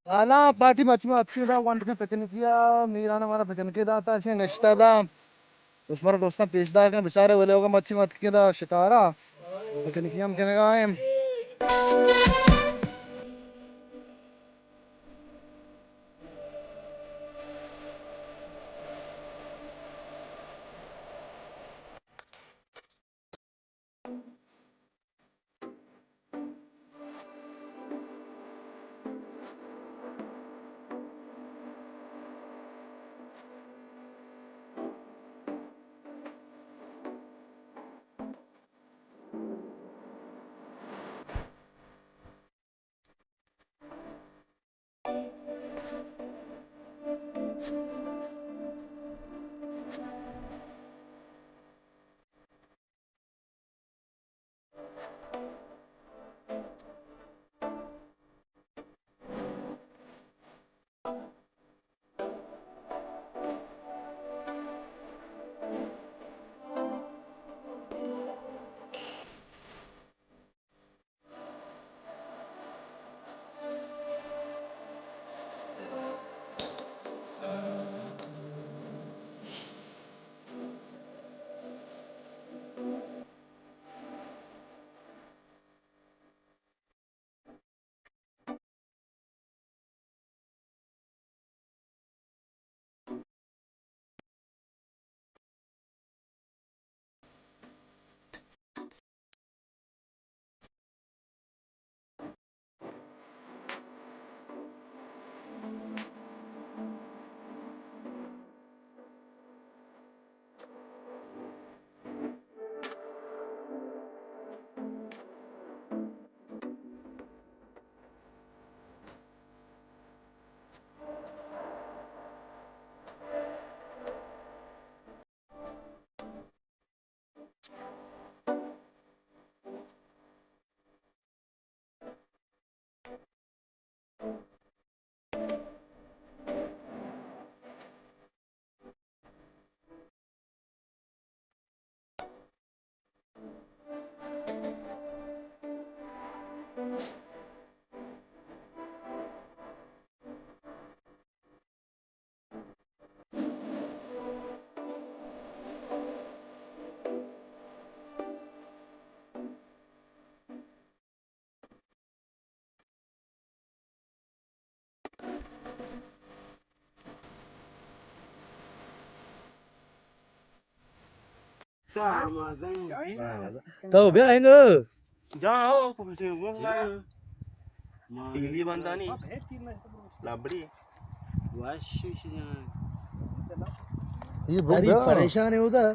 Ana party match में अच्छी था वन में पिकनिक किया मीरा ने हमारा पिकनिक किया था ऐसे नेक्स्ट था उसमें दोस्तों पेशदा है बेचारे बोले होगा मच्छी मत किया शिकारा पिकनिक हम कहने का है Tahu biar enggak. Jauh aku mesti ngomong ini banda nih labri ये Tadi परेशान है उधर.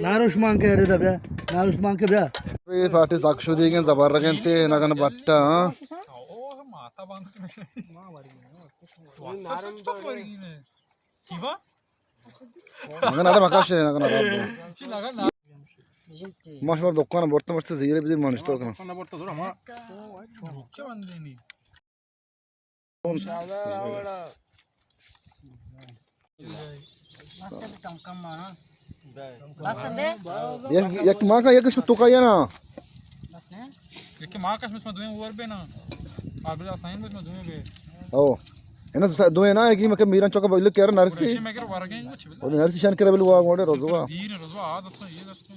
नारुश मांग के रहे थे बिया. नारुश मांग के बिया. ये पार्टी साक्षु दी के जबर रखे थे नगन बट्टा नगन ada makasih nagana ada Mas var dokkana borta borta zehire bilir maniş to kana Sana borta dur ama çokça bandeni. एक माँ का एक तो का ना Peki markas mesmo doing over bem não. Abrir a saída mesmo doing bem. ओ है ना दो है ना कि मैं मीरा चौका बगल के रहा Narsi Şimdi meker var gen yok çivi. और नरसी शान के बगल वो मोड़े रोजवा Dini rozva az asma iyi asma.